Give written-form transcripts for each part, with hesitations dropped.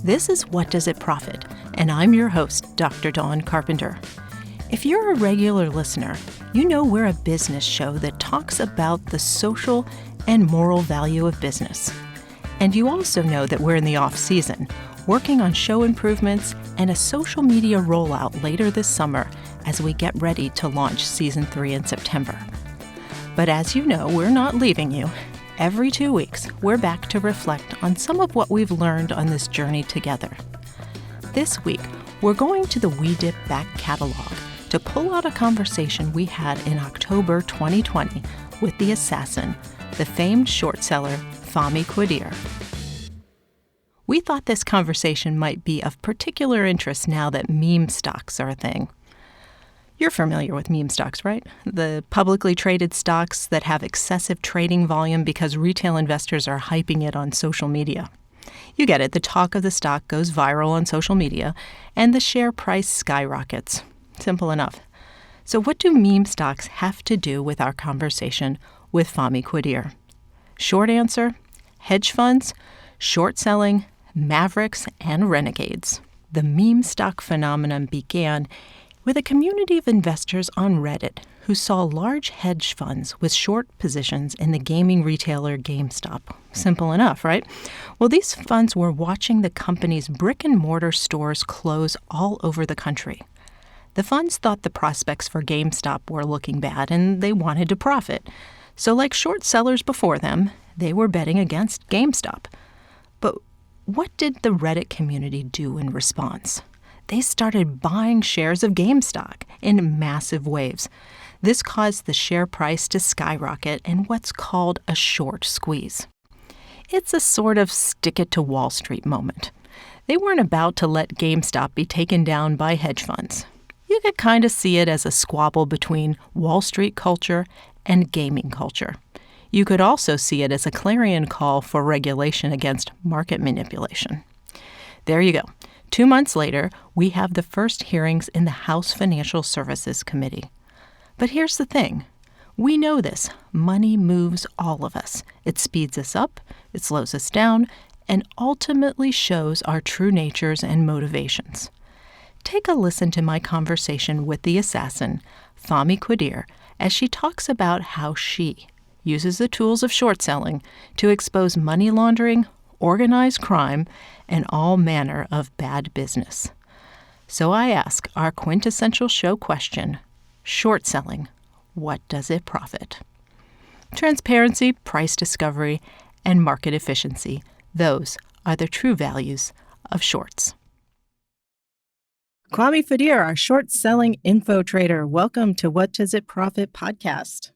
This is What Does It Profit? And I'm your host, Dr. Dawn Carpenter. If you're a regular listener, you know we're a business show that talks about the social and moral value of business. And you also know that we're in the off-season, working on show improvements and a social media rollout later this summer as we get ready to launch Season 3 in September. But as you know, we're not leaving you. Every 2 weeks, we're back to reflect on some of what we've learned on this journey together. This week, we're going to the WDIP back catalog to pull out a conversation we had in October 2020 with the assassin, the famed short seller, Fahmi Quadir. We thought this conversation might be of particular interest now that meme stocks are a thing. You're familiar with meme stocks, right? The publicly traded stocks that have excessive trading volume because retail investors are hyping it on social media. You get it, the talk of the stock goes viral on social media, and the share price skyrockets. Simple enough. So what do meme stocks have to do with our conversation with Fahmi Quadir? Short answer, hedge funds, short selling, mavericks, and renegades. The meme stock phenomenon began with a community of investors on Reddit who saw large hedge funds with short positions in the gaming retailer GameStop. Simple enough, right? Well, these funds were watching the company's brick-and-mortar stores close all over the country. The funds thought the prospects for GameStop were looking bad, and they wanted to profit. So like short sellers before them, they were betting against GameStop. But what did the Reddit community do in response? They started buying shares of GameStop in massive waves. This caused the share price to skyrocket in what's called a short squeeze. It's a sort of stick it to Wall Street moment. They weren't about to let GameStop be taken down by hedge funds. You could kind of see it as a squabble between Wall Street culture and gaming culture. You could also see it as a clarion call for regulation against market manipulation. There you go. 2 months later, we have the first hearings in the House Financial Services Committee. But here's the thing. We know this. Money moves all of us. It speeds us up, it slows us down, and ultimately shows our true natures and motivations. Take a listen to my conversation with the assassin, Fahmi Quadir, as she talks about how she uses the tools of short selling to expose money laundering, organized crime, and all manner of bad business. So I ask our quintessential show question, short selling, what does it profit? Transparency, price discovery, and market efficiency, those are the true values of shorts. Fahmi Quadir, our short selling info trader, welcome to What Does It Profit podcast.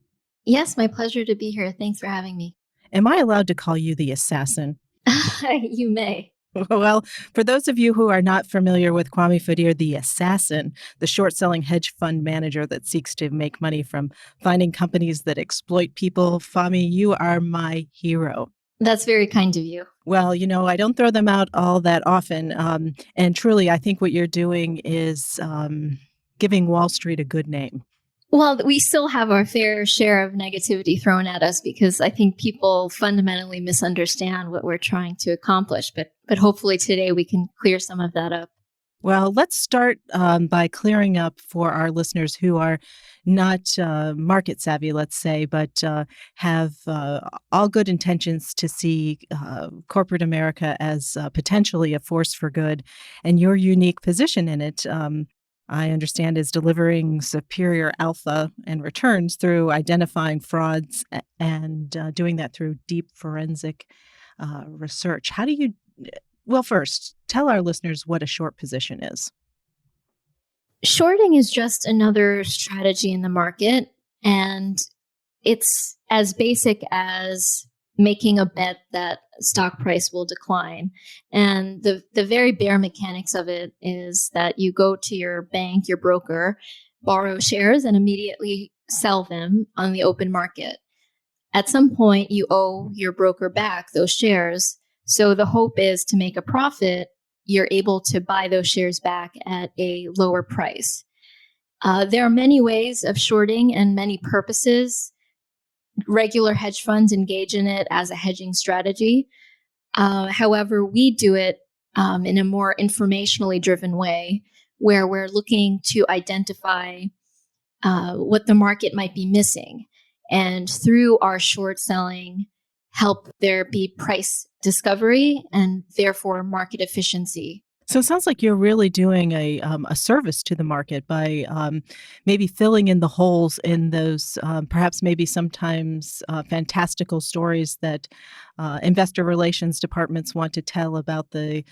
Yes, my pleasure to be here. Thanks for having me. Am I allowed to call you the assassin? You may. Well, for those of you who are not familiar with Fahmi Quadir, the assassin, the short-selling hedge fund manager that seeks to make money from finding companies that exploit people, Fahmi, you are my hero. That's very kind of you. Well, you know, I don't throw them out all that often. And truly, I think what you're doing is giving Wall Street a good name. Well, we still have our fair share of negativity thrown at us because I think people fundamentally misunderstand what we're trying to accomplish. But hopefully today we can clear some of that up. Well, let's start by clearing up for our listeners who are not market savvy, let's say, but have all good intentions to see corporate America as potentially a force for good, and your unique position in it. I understand is delivering superior alpha and returns through identifying frauds and doing that through deep forensic research. How do you, well, first, tell our listeners what a short position is. Shorting is just another strategy in the market, and it's as basic as making a bet that stock price will decline. And the very bare mechanics of it is that you go to your bank, your broker, borrow shares, and immediately sell them on the open market. At some point, you owe your broker back those shares. So the hope is to make a profit, you're able to buy those shares back at a lower price. There are many ways of shorting and many purposes. Regular hedge funds engage in it as a hedging strategy. However, we do it in a more informationally driven way, where we're looking to identify what the market might be missing. And through our short selling, help there be price discovery and therefore market efficiency. So it sounds like you're really doing a service to the market by maybe filling in the holes in those perhaps maybe sometimes fantastical stories that investor relations departments want to tell about the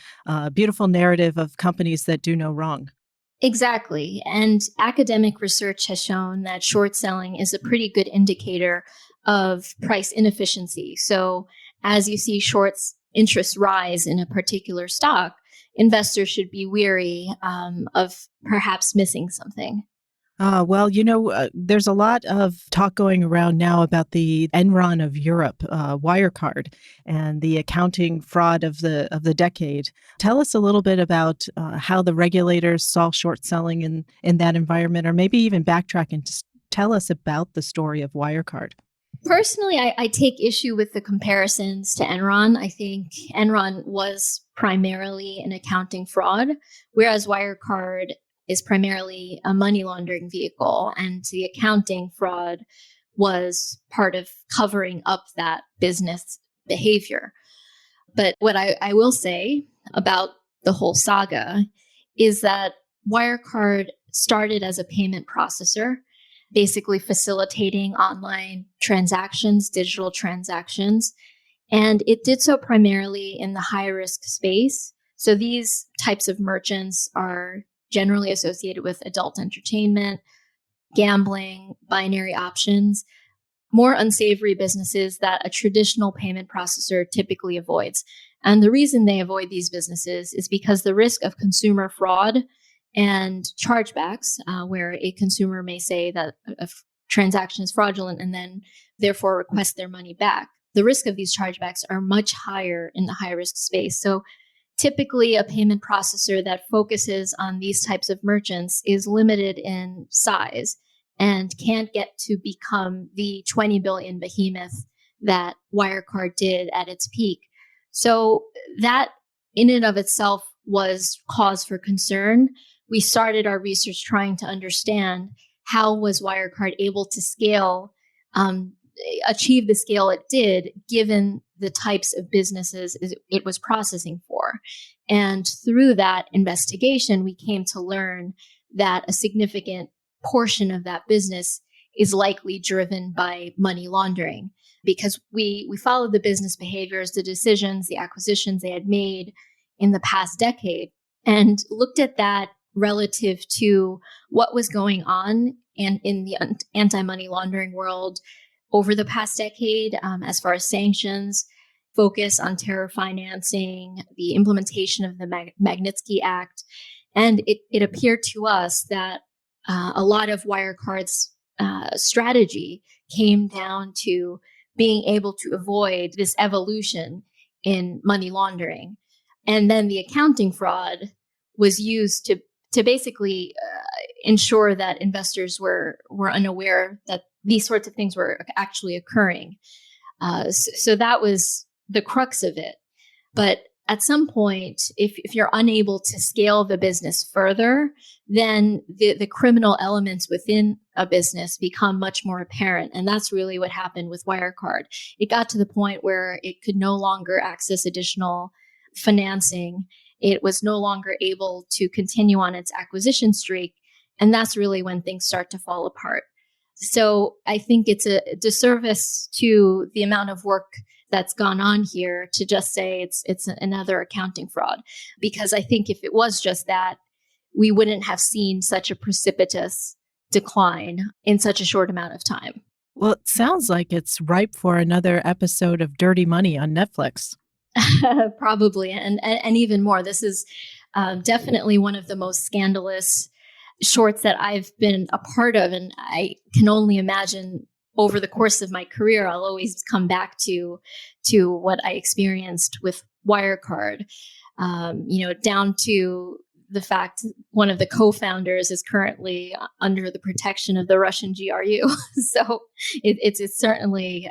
beautiful narrative of companies that do no wrong. Exactly. And academic research has shown that short selling is a pretty good indicator of price inefficiency. So as you see shorts interest rise in a particular stock, investors should be weary of perhaps missing something. There's a lot of talk going around now about the Enron of Europe, Wirecard, and the accounting fraud of the decade. Tell us a little bit about how the regulators saw short selling in that environment, or maybe even backtrack and just tell us about the story of Wirecard. Personally, I take issue with the comparisons to Enron. I think Enron was primarily an accounting fraud, whereas Wirecard is primarily a money laundering vehicle, and the accounting fraud was part of covering up that business behavior. But what I will say about the whole saga is that Wirecard started as a payment processor, basically facilitating online transactions, digital transactions. And it did so primarily in the high risk space. So these types of merchants are generally associated with adult entertainment, gambling, binary options, more unsavory businesses that a traditional payment processor typically avoids. And the reason they avoid these businesses is because the risk of consumer fraud and chargebacks, where a consumer may say that a transaction is fraudulent and then therefore request their money back. The risk of these chargebacks are much higher in the high risk space. So typically, a payment processor that focuses on these types of merchants is limited in size and can't get to become the 20 billion behemoth that Wirecard did at its peak. So that in and of itself was cause for concern. We started our research trying to understand how was Wirecard able to scale, achieve the scale it did, given the types of businesses it was processing for. And through that investigation, we came to learn that a significant portion of that business is likely driven by money laundering, because we followed the business behaviors, the decisions, the acquisitions they had made in the past decade, and looked at that relative to what was going on and in the anti-money laundering world over the past decade, as far as sanctions, focus on terror financing, the implementation of the Magnitsky Act. And it appeared to us that a lot of Wirecard's strategy came down to being able to avoid this evolution in money laundering. And then the accounting fraud was used to basically ensure that investors were unaware that these sorts of things were actually occurring. So that was the crux of it. But at some point, if you're unable to scale the business further, then the criminal elements within a business become much more apparent. And that's really what happened with Wirecard. It got to the point where it could no longer access additional financing. It was no longer able to continue on its acquisition streak. And that's really when things start to fall apart. So I think it's a disservice to the amount of work that's gone on here to just say it's another accounting fraud. Because I think if it was just that, we wouldn't have seen such a precipitous decline in such a short amount of time. Well, it sounds like it's ripe for another episode of Dirty Money on Netflix. Probably, and even more. This is definitely one of the most scandalous shorts that I've been a part of, and I can only imagine over the course of my career, I'll always come back to what I experienced with Wirecard. Down to the fact one of the co-founders is currently under the protection of the Russian GRU. So it's certainly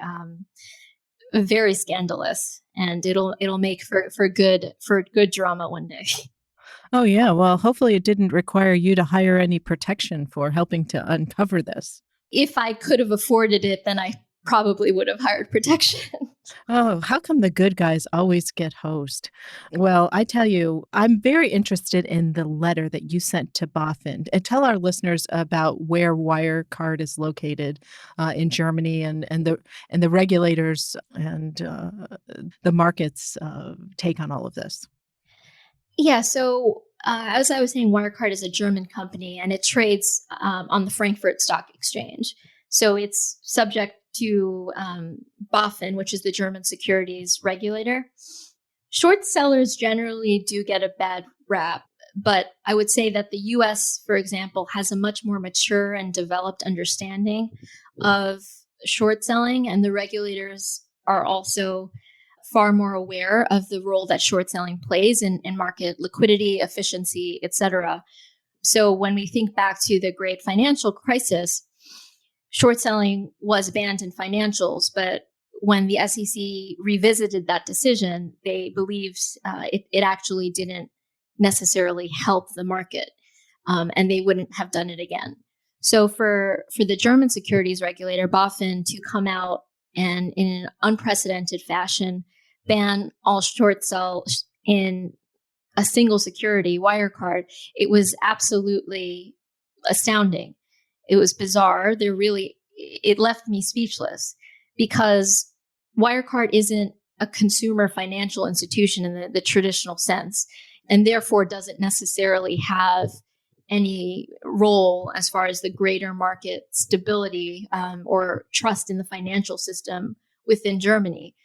very scandalous. and it'll make for good drama one day. Oh, yeah. Well, hopefully it didn't require you to hire any protection for helping to uncover this. If I could have afforded it, then I probably would have hired protection. Oh, how come the good guys always get hosed? Well, I tell you, I'm very interested in the letter that you sent to BaFin. And tell our listeners about where Wirecard is located in Germany and the regulators and the market's take on all of this. Yeah, so as I was saying, Wirecard is a German company and it trades on the Frankfurt Stock Exchange. So it's subject to BaFin, which is the German securities regulator. Short sellers generally do get a bad rap, but I would say that the US, for example, has a much more mature and developed understanding of short selling, and the regulators are also far more aware of the role that short selling plays in market liquidity, efficiency, etc. So when we think back to the great financial crisis, short selling was banned in financials, but when the SEC revisited that decision, they believed it actually didn't necessarily help the market, and they wouldn't have done it again. So for the German securities regulator, BaFin, to come out and in an unprecedented fashion ban all short sell in a single security, Wirecard, it was absolutely astounding. It was bizarre. It left me speechless because Wirecard isn't a consumer financial institution in the traditional sense, and therefore doesn't necessarily have any role as far as the greater market stability or trust in the financial system within Germany.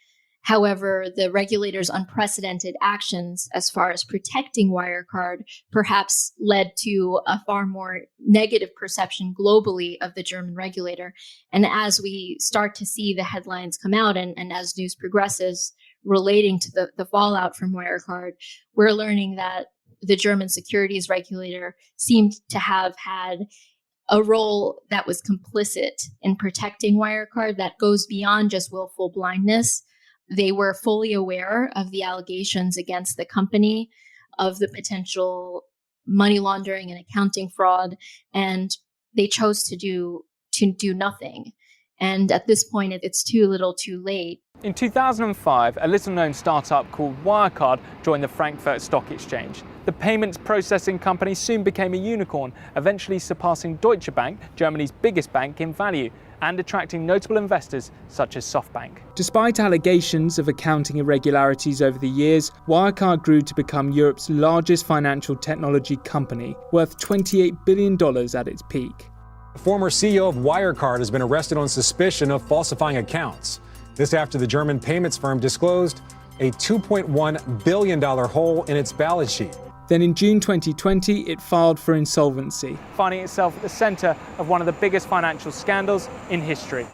However, the regulator's unprecedented actions as far as protecting Wirecard perhaps led to a far more negative perception globally of the German regulator. And as we start to see the headlines come out and as news progresses relating to the fallout from Wirecard, we're learning that the German securities regulator seemed to have had a role that was complicit in protecting Wirecard that goes beyond just willful blindness. They were fully aware of the allegations against the company, of the potential money laundering and accounting fraud, and they chose to do nothing. And at this point, it's too little too late. In 2005, a little-known startup called Wirecard joined the Frankfurt Stock Exchange. The payments processing company soon became a unicorn, eventually surpassing Deutsche Bank, Germany's biggest bank, in value, and attracting notable investors such as SoftBank. Despite allegations of accounting irregularities over the years, Wirecard grew to become Europe's largest financial technology company, worth $28 billion at its peak. The former CEO of Wirecard has been arrested on suspicion of falsifying accounts. This after the German payments firm disclosed a $2.1 billion hole in its balance sheet. Then in June 2020, it filed for insolvency, finding itself at the center of one of the biggest financial scandals in history.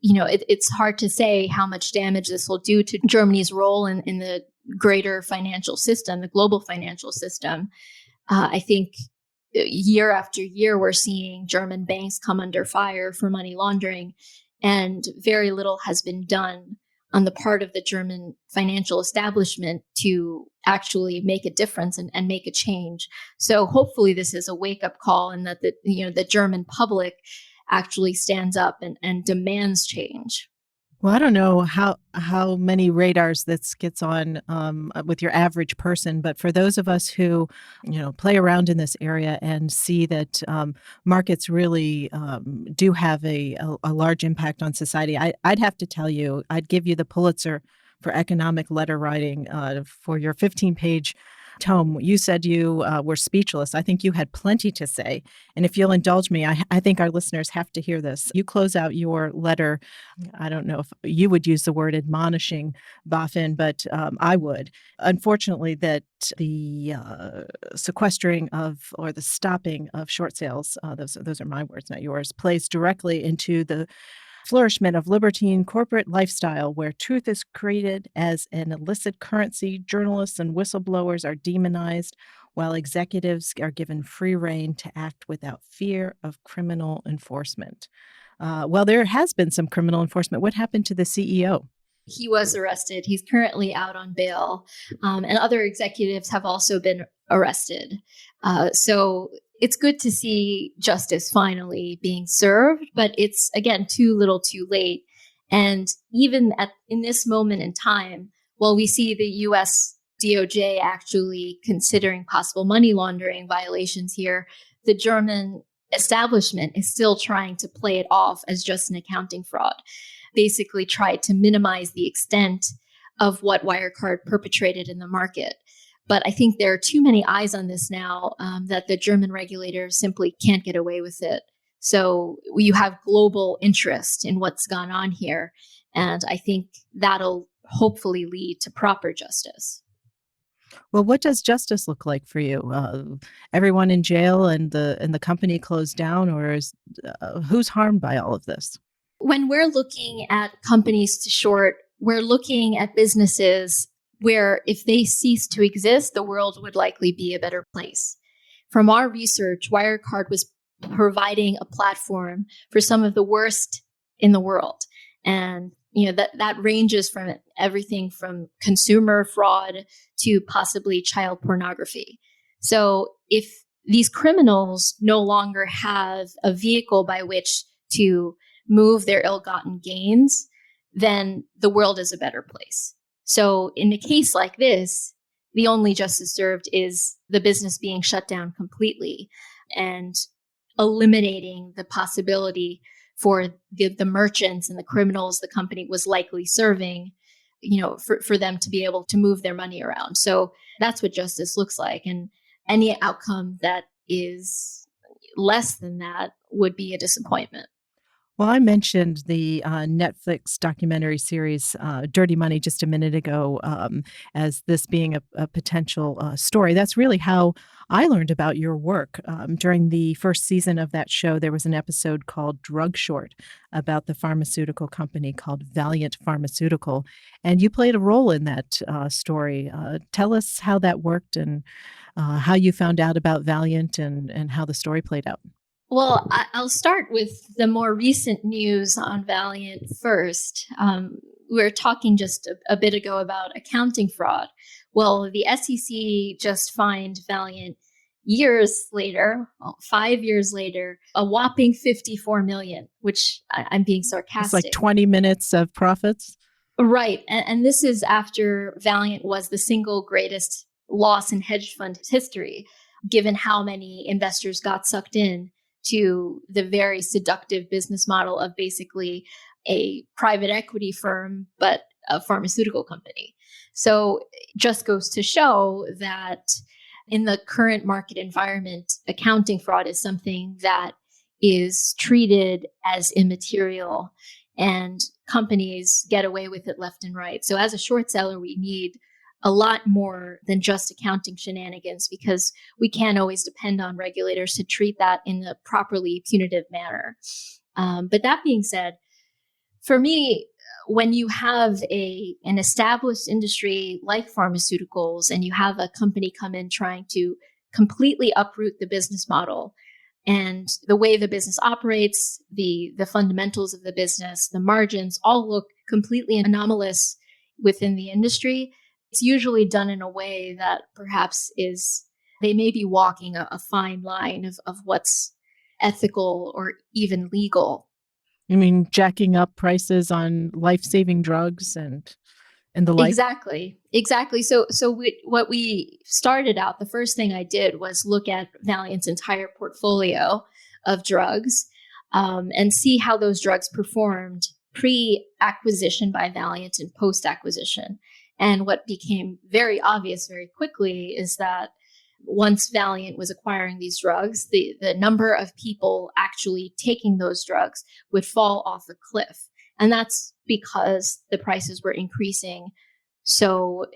You know, it's hard to say how much damage this will do to Germany's role in the greater financial system, the global financial system. I think year after year, we're seeing German banks come under fire for money laundering, and very little has been done on the part of the German financial establishment to actually make a difference and make a change. So hopefully this is a wake-up call, and that the German public actually stands up and demands change. Well, I don't know how many radars this gets on with your average person, but for those of us who, play around in this area and see that markets really do have a large impact on society, I'd have to tell you, I'd give you the Pulitzer for economic letter writing for your 15-page tome. You said you were speechless. I think you had plenty to say. And if you'll indulge me, I think our listeners have to hear this. You close out your letter, I don't know if you would use the word admonishing BaFin, but I would. Unfortunately, that the sequestering of or the stopping of short sales, those are my words, not yours, plays directly into the flourishment of libertine corporate lifestyle where truth is created as an illicit currency, journalists and whistleblowers are demonized, while executives are given free rein to act without fear of criminal enforcement. Well, there has been some criminal enforcement. What happened to the CEO? He was arrested. He's currently out on bail. And other executives have also been arrested. So it's good to see justice finally being served, but it's, again, too little too late. And even in this moment in time, while we see the US DOJ actually considering possible money laundering violations here, the German establishment is still trying to play it off as just an accounting fraud. Basically tried to minimize the extent of what Wirecard perpetrated in the market. But I think there are too many eyes on this now that the German regulators simply can't get away with it. So you have global interest in what's gone on here. And I think that'll hopefully lead to proper justice. Well, what does justice look like for you? Everyone in jail and the company closed down, or who's harmed by all of this? When we're looking at companies to short, we're looking at businesses where if they cease to exist, the world would likely be a better place. From our research, Wirecard was providing a platform for some of the worst in the world. And that ranges from everything from consumer fraud to possibly child pornography. So if these criminals no longer have a vehicle by which to move their ill-gotten gains, then the world is a better place. So in a case like this, the only justice served is the business being shut down completely and eliminating the possibility for the merchants and the criminals the company was likely serving, for them to be able to move their money around. So that's what justice looks like. And any outcome that is less than that would be a disappointment. Well, I mentioned the Netflix documentary series Dirty Money just a minute ago as this being a potential story. That's really how I learned about your work. During the first season of that show, there was an episode called Drug Short about the pharmaceutical company called Valiant Pharmaceutical. And you played a role in that story. Tell us how that worked and how you found out about Valiant and how the story played out. Well, I'll start with the more recent news on Valiant first. We were talking just a bit ago about accounting fraud. Well, the SEC just fined Valiant years later, 5 years later, a whopping $54 million, which I'm being sarcastic. It's like 20 minutes of profits? Right. And this is after Valiant was the single greatest loss in hedge fund history, given how many investors got sucked in to the very seductive business model of basically a private equity firm, but a pharmaceutical company. So it just goes to show that in the current market environment, accounting fraud is something that is treated as immaterial, and companies get away with it left and right. So as a short seller, we need a lot more than just accounting shenanigans, because we can't always depend on regulators to treat that in a properly punitive manner. But that being said, for me, when you have an established industry like pharmaceuticals and you have a company come in trying to completely uproot the business model and the way the business operates, the fundamentals of the business, the margins all look completely anomalous within the industry, it's usually done in a way that perhaps they may be walking a fine line of what's ethical or even legal. You mean jacking up prices on life-saving drugs and the like? Exactly. So what we started out, the first thing I did was look at Valiant's entire portfolio of drugs and see how those drugs performed pre-acquisition by Valiant and post-acquisition. And what became very obvious very quickly is that once Valiant was acquiring these drugs, the number of people actually taking those drugs would fall off a cliff. And that's because the prices were increasing so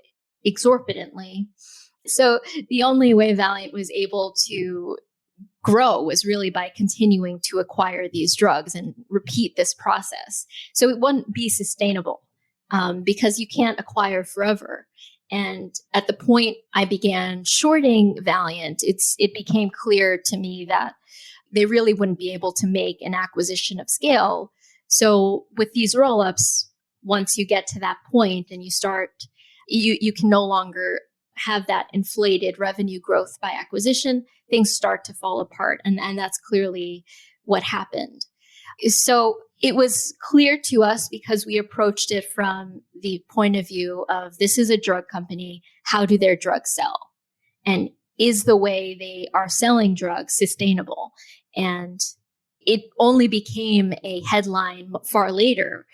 exorbitantly. So the only way Valiant was able to grow was really by continuing to acquire these drugs and repeat this process. So it wouldn't be sustainable because you can't acquire forever. And at the point I began shorting Valiant, it became clear to me that they really wouldn't be able to make an acquisition of scale. So with these roll-ups, once you get to that point and you can no longer have that inflated revenue growth by acquisition, things start to fall apart. And that's clearly what happened. So it was clear to us, because we approached it from the point of view of, this is a drug company. How do their drugs sell? And is the way they are selling drugs sustainable? And it only became a headline far later,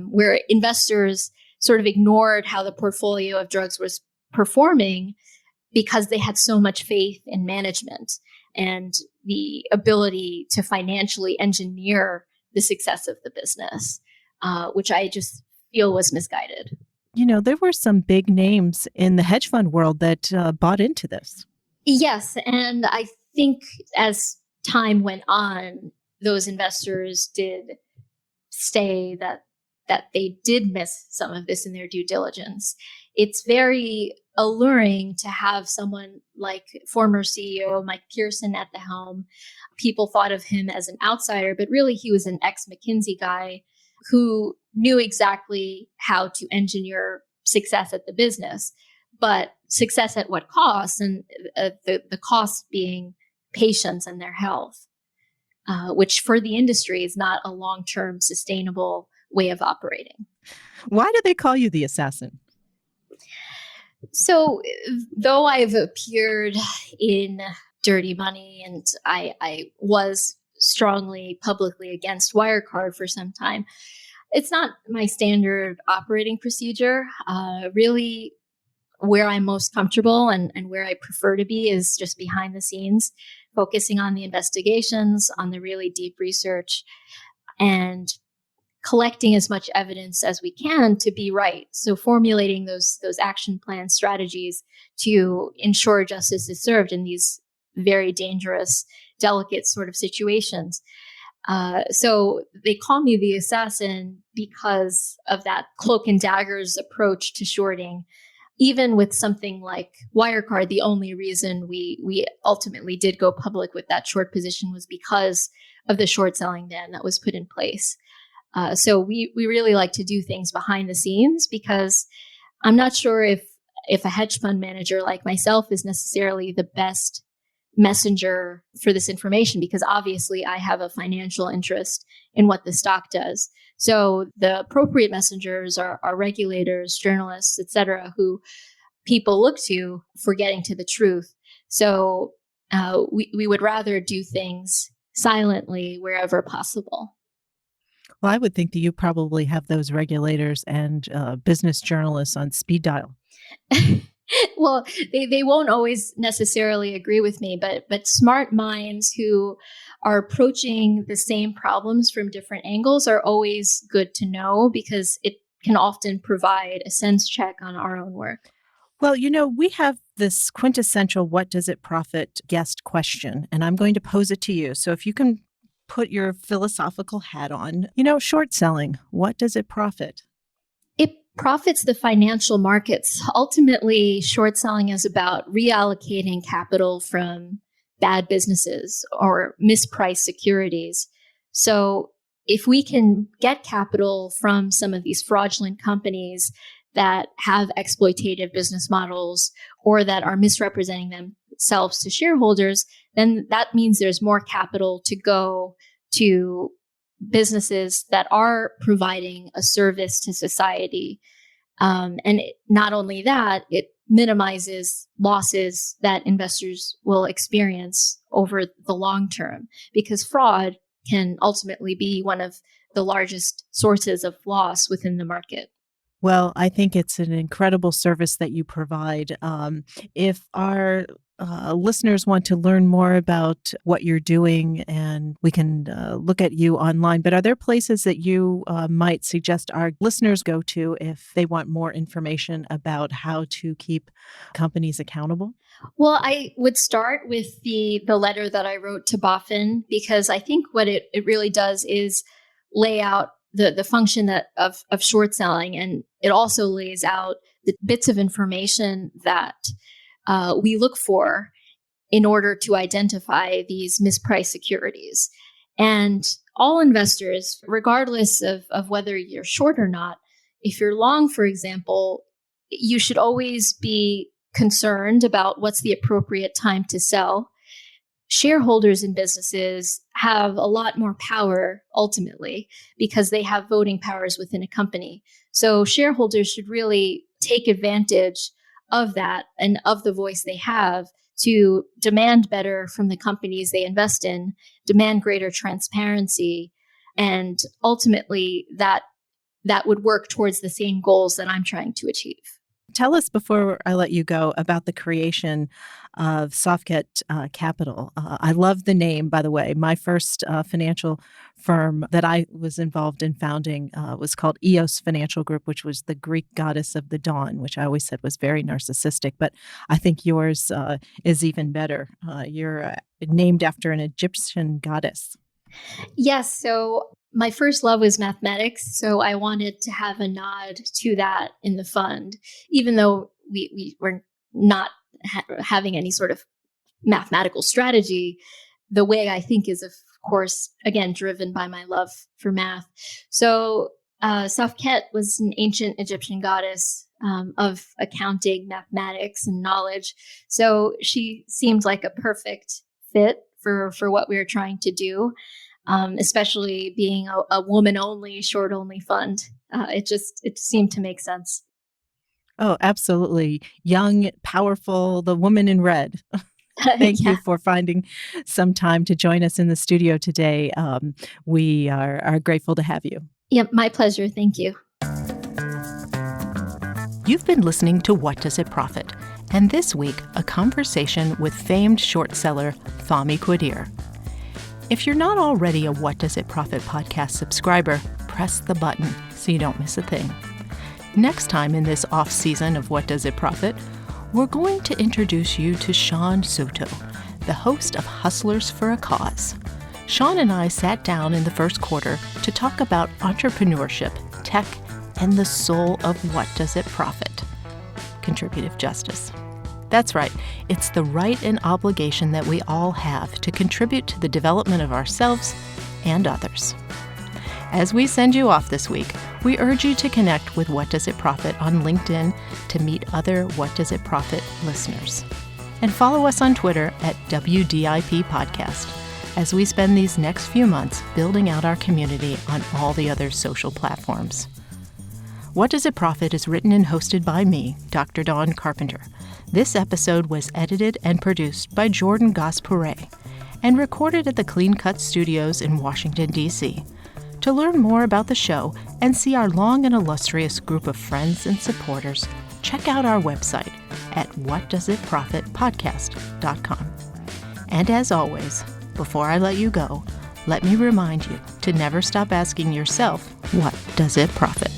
where investors sort of ignored how the portfolio of drugs was performing because they had so much faith in management and the ability to financially engineer the success of the business, which I just feel was misguided. You know, there were some big names in the hedge fund world that bought into this. Yes. And I think as time went on, those investors did say that they did miss some of this in their due diligence. It's very alluring to have someone like former CEO Mike Pearson at the helm. People thought of him as an outsider, but really he was an ex-McKinsey guy who knew exactly how to engineer success at the business, but success at what cost? And the cost being patients and their health, which for the industry is not a long-term sustainable way of operating. Why do they call you the assassin? So though I've appeared in Dirty Money and I was strongly publicly against Wirecard for some time, it's not my standard operating procedure. Really, where I'm most comfortable and where I prefer to be is just behind the scenes, focusing on the investigations, on the really deep research, and collecting as much evidence as we can to be right. So formulating those action plan strategies to ensure justice is served in these very dangerous, delicate sort of situations. So they call me the assassin because of that cloak and daggers approach to shorting. Even with something like Wirecard, the only reason we ultimately did go public with that short position was because of the short selling ban that was put in place. So we really like to do things behind the scenes, because I'm not sure if a hedge fund manager like myself is necessarily the best messenger for this information, because obviously I have a financial interest in what the stock does. So the appropriate messengers are regulators, journalists, et cetera, who people look to for getting to the truth. So we would rather do things silently wherever possible. Well, I would think that you probably have those regulators and business journalists on speed dial. Well, they won't always necessarily agree with me, but smart minds who are approaching the same problems from different angles are always good to know, because it can often provide a sense check on our own work. Well, you know, we have this quintessential "what does it profit" guest question, and I'm going to pose it to you. So if you can put your philosophical hat on, you know, short selling, what does it profit? It profits the financial markets. Ultimately, short selling is about reallocating capital from bad businesses or mispriced securities. So if we can get capital from some of these fraudulent companies that have exploitative business models or that are misrepresenting themselves to shareholders, then that means there's more capital to go to businesses that are providing a service to society. Not only that, it minimizes losses that investors will experience over the long term, because fraud can ultimately be one of the largest sources of loss within the market. Well, I think it's an incredible service that you provide. If our listeners want to learn more about what you're doing, and we can look at you online, but are there places that you might suggest our listeners go to if they want more information about how to keep companies accountable? Well, I would start with the letter that I wrote to BaFin, because I think what it really does is lay out the function of short selling, and it also lays out the bits of information that we look for in order to identify these mispriced securities. And all investors, regardless of whether you're short or not, if you're long, for example, you should always be concerned about what's the appropriate time to sell. Shareholders in businesses have a lot more power ultimately because they have voting powers within a company. So shareholders should really take advantage of that and of the voice they have to demand better from the companies they invest in, demand greater transparency, and ultimately that would work towards the same goals that I'm trying to achieve. Tell us, before I let you go, about the creation of Softcat Capital. I love the name, by the way. My first financial firm that I was involved in founding was called Eos Financial Group, which was the Greek goddess of the dawn, which I always said was very narcissistic. But I think yours is even better. You're named after an Egyptian goddess. Yes. So my first love was mathematics. So I wanted to have a nod to that in the fund, even though we were not having any sort of mathematical strategy. The way I think is, of course, again, driven by my love for math. So Softcat was an ancient Egyptian goddess of accounting, mathematics, and knowledge. So she seemed like a perfect fit for what we were trying to do. Especially being a woman-only, short-only fund. It seemed to make sense. Oh, absolutely. Young, powerful, the woman in red. Thank you for finding some time to join us in the studio today. We are grateful to have you. Yeah, my pleasure. Thank you. You've been listening to What Does It Profit? And this week, a conversation with famed short seller Fahmi Quadir. If you're not already a What Does It Profit podcast subscriber, press the button so you don't miss a thing. Next time in this off season of What Does It Profit, we're going to introduce you to Sean Soto, the host of Hustlers for a Cause. Sean and I sat down in the first quarter to talk about entrepreneurship, tech, and the soul of What Does It Profit? Contributive justice. That's right. It's the right and obligation that we all have to contribute to the development of ourselves and others. As we send you off this week, we urge you to connect with What Does It Profit on LinkedIn to meet other What Does It Profit listeners. And follow us on Twitter at WDIP Podcast as we spend these next few months building out our community on all the other social platforms. What Does It Profit is written and hosted by me, Dr. Dawn Carpenter. This episode was edited and produced by Jordan Goss-Perret and recorded at the Clean Cut Studios in Washington, D.C. To learn more about the show and see our long and illustrious group of friends and supporters, check out our website at whatdoesitprofitpodcast.com. And as always, before I let you go, let me remind you to never stop asking yourself, what does it profit?